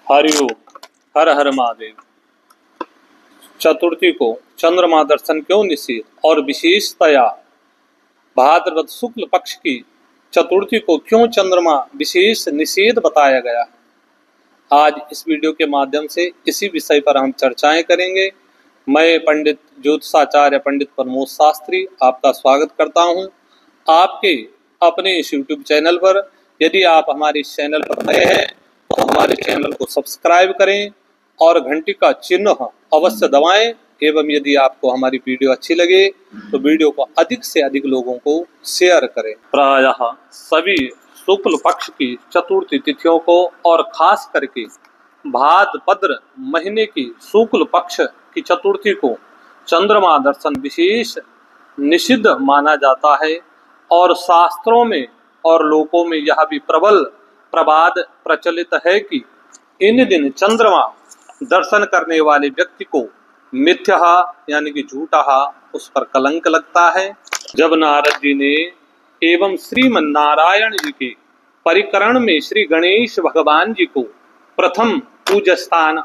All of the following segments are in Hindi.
हरिओम। हर हर महादेव। चतुर्थी को चंद्रमा दर्शन क्यों निषेध और विशेषतया भाद्रपद शुक्ल पक्ष की चतुर्थी को क्यों चंद्रमा विशेष निषेध बताया गया है, आज इस वीडियो के माध्यम से इसी विषय पर हम चर्चाएं करेंगे। मैं पंडित ज्योतिषाचार्य पंडित प्रमोद शास्त्री आपका स्वागत करता हूं आपके अपने इस यूट्यूब चैनल पर। यदि आप हमारे इस चैनल पर नए हैं तो हमारे चैनल को सब्सक्राइब करें और घंटी का चिन्ह अवश्य दबाएं। एवं यदि आपको हमारी वीडियो अच्छी लगे तो वीडियो को अधिक से अधिक लोगों को शेयर करें। प्रायः सभी शुक्ल पक्ष की चतुर्थी तिथियों को और खास करके भाद्रपद महीने की शुक्ल पक्ष की चतुर्थी को चंद्रमा दर्शन विशेष निषिद्ध माना जाता है और शास्त्रों में और लोकों में यह भी प्रबल प्रवाद प्रचलित है कि इन दिन चंद्रमा दर्शन करने वाले व्यक्ति को मिथ्या यानी कि झूठा उस पर कलंक लगता है। जब नारद जी ने एवं श्रीमन नारायण जी के परिकरण में श्री गणेश भगवान जी को प्रथम पूज्य स्थान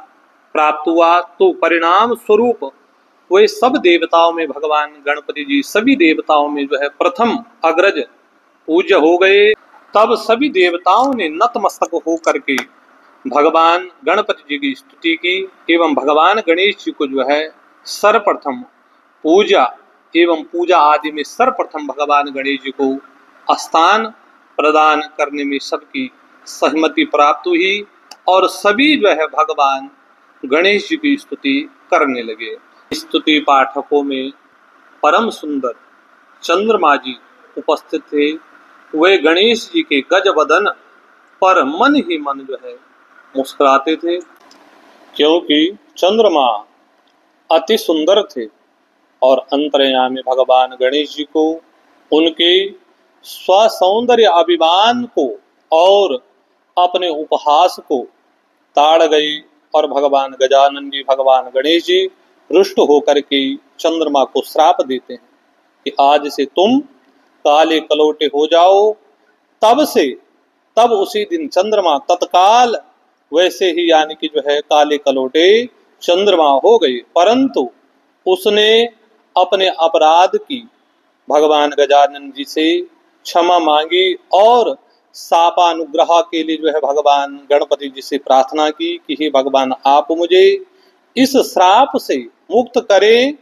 प्राप्त हुआ तो परिणाम स्वरूप वे सब देवताओं में भगवान गणपति जी सभी देवताओं में जो है प्रथम अग्रज पूज्य हो गए। तब सभी देवताओं ने नतमस्तक होकर के भगवान गणपति जी की स्तुति की एवं भगवान गणेश जी को जो है सर्वप्रथम पूजा एवं पूजा आदि में सर्वप्रथम भगवान गणेश जी को स्थान प्रदान करने में सबकी सहमति प्राप्त हुई और सभी जो है भगवान गणेश जी की स्तुति करने लगे। स्तुति पाठकों में परम सुंदर चंद्रमा जी उपस्थित थे। वे गणेश जी के गज बदन पर मन ही मन जो है मुस्कुराते थे, क्योंकि चंद्रमा अति सुंदर थे और अंतर्यामी भगवान गणेश जी को उनके स्वसौंदर्य अभिमान को और अपने उपहास को ताड़ गई और भगवान गजानन जी भगवान गणेश जी रुष्ट होकर के चंद्रमा को श्राप देते हैं कि आज से तुम काले कलोटे हो जाओ। तब उसी दिन चंद्रमा तत्काल वैसे ही यानी कि जो है काले कलोटे चंद्रमा हो गए, परंतु उसने अपने अपराध की भगवान गजानन जी से क्षमा मांगी और शापानुग्रह के लिए जो है भगवान गणपति जी से प्रार्थना की कि हे भगवान आप मुझे इस श्राप से मुक्त करें।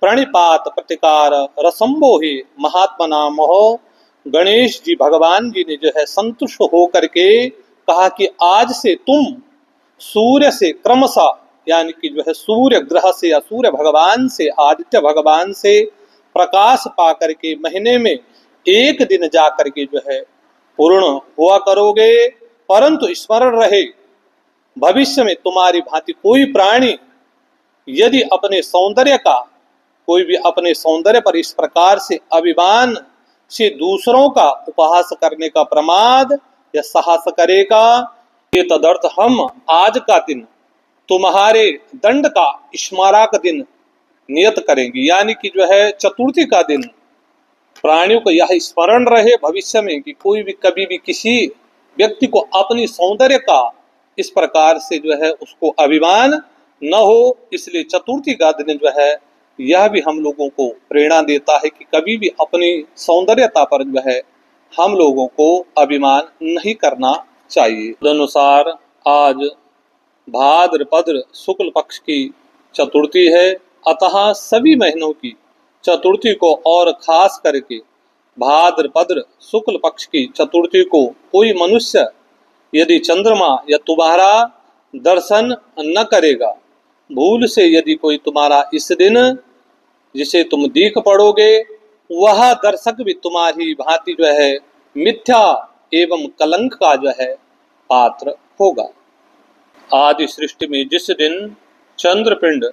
प्रणिपात प्रतिकार रसंबोहि महात्मा नाम हो। गणेश जी भगवान जी ने जो है संतुष्ट होकर के कहा कि आज से तुम सूर्य से क्रमशः यानी कि जो है सूर्य ग्रह से या सूर्य भगवान से आदित्य भगवान से प्रकाश पा करके महीने में एक दिन जा करके जो है पूर्ण हुआ करोगे, परंतु स्मरण रहे भविष्य में तुम्हारी भांति कोई प्राणी यदि अपने सौंदर्य का कोई भी अपने सौंदर्य पर इस प्रकार से अभिमान से दूसरों का उपहास करने का प्रमाद या साहस करेगा, ये तदर्थ हम आज का दिन तुम्हारे दंड का स्मारक दिन नियत करेंगे। यानी कि जो है चतुर्थी का दिन प्राणियों को यह स्मरण रहे भविष्य में कि कोई भी कभी भी किसी व्यक्ति को अपनी सौंदर्य का इस प्रकार से जो है उसको अभिमान न हो। इसलिए चतुर्थी का दिन जो है यह भी हम लोगों को प्रेरणा देता है कि कभी भी अपनी सौंदर्यता पर जो है हम लोगों को अभिमान नहीं करना चाहिए। तदनुसार आज भाद्रपद शुक्ल पक्ष की चतुर्थी है, अतः सभी महीनों की चतुर्थी को और खास करके भाद्रपद शुक्ल पक्ष की चतुर्थी को कोई मनुष्य यदि चंद्रमा या तुम्हारा दर्शन न करेगा, भूल से यदि कोई तुम्हारा इस दिन जिसे तुम दीख पड़ोगे वह दर्शक भी तुम्हारी भांति जो है मिथ्या एवं कलंक का जो है पात्र होगा। आदि सृष्टि में जिस दिन चंद्रपिंड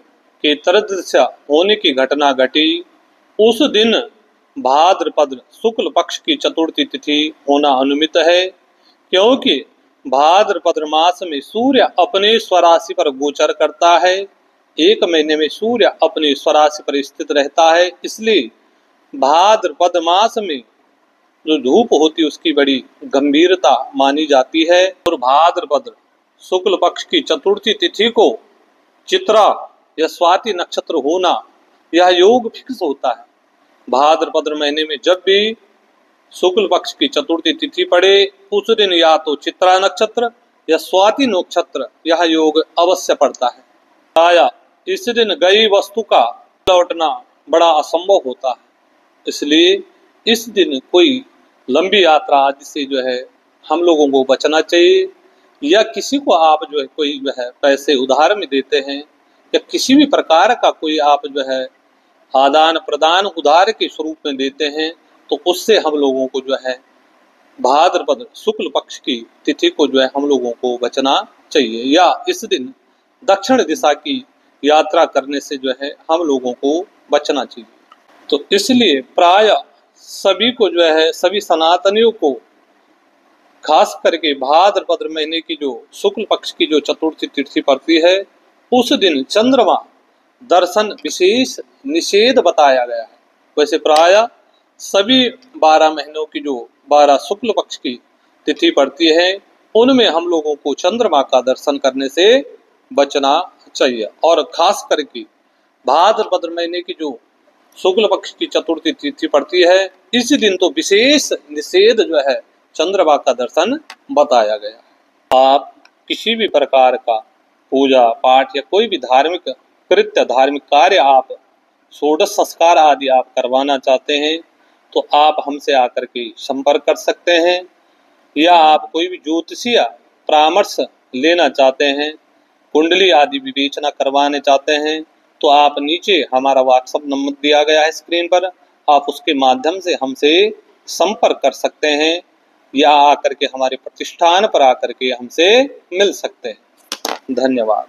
के तरदृश्य होने की घटना घटी उस दिन भाद्रपद शुक्ल पक्ष की चतुर्थी तिथि होना अनुमित है, क्योंकि भाद्रपद मास में सूर्य अपने स्वराशि पर गोचर करता है। एक महीने में सूर्य अपने स्वराशि पर स्थित रहता है, इसलिए भाद्रपद मास में जो धूप होती है उसकी बड़ी गंभीरता मानी जाती है। और भाद्रपद शुक्ल पक्ष की चतुर्थी तिथि को चित्रा या स्वाति नक्षत्र होना, यह योग फिक्स होता है। भाद्रपद महीने में जब भी शुक्ल पक्ष की चतुर्थी तिथि पड़े, उस दिन या तो चित्रा नक्षत्र या स्वाति नक्षत्र यह योग अवश्य पड़ता है। आया इस दिन गई वस्तु का लौटना बड़ा असंभव होता है, इसलिए इस दिन कोई लंबी यात्रा आदि से जो है हम लोगों को बचना चाहिए। या किसी को आप जो है कोई जो है पैसे उधार में देते हैं या किसी भी प्रकार का कोई आप जो है आदान प्रदान उधार के स्वरूप में देते हैं, तो उससे हम लोगों को जो है भाद्रपद शुक्ल पक्ष की तिथि को जो है हम लोगों को बचना चाहिए। या इस दिन दक्षिण दिशा की यात्रा करने से जो है हम लोगों को बचना चाहिए। तो इसलिए प्राय सभी को जो है सभी सनातनियों को खास करके भाद्रपद महीने की जो शुक्ल पक्ष की जो चतुर्थी तिथि पड़ती है, उस दिन चंद्रमा दर्शन विशेष निषेध बताया गया है। वैसे प्राय सभी 12 महीनों की जो 12 शुक्ल पक्ष की तिथि पड़ती है, उनमें हम लोगों को चंद्रमा का दर्शन करने से बचना चाहिए। और खास करके भाद्रपद महीने की जो शुक्ल पक्ष की चतुर्थी तिथि पड़ती है, इस दिन तो विशेष निषेध जो है चंद्रमा का दर्शन बताया गया है। आप किसी भी प्रकार का पूजा पाठ या कोई भी धार्मिक कृत्य धार्मिक कार्य आप षोडश संस्कार आदि आप करवाना चाहते हैं, तो आप हमसे आकर के संपर्क कर सकते हैं। या आप कोई भी ज्योतिषीय परामर्श लेना चाहते हैं, कुंडली आदि विवेचना करवाने चाहते हैं, तो आप नीचे हमारा व्हाट्सएप नंबर दिया गया है स्क्रीन पर, आप उसके माध्यम से हमसे संपर्क कर सकते हैं या आकर के हमारे प्रतिष्ठान पर आकर के हमसे मिल सकते हैं। धन्यवाद।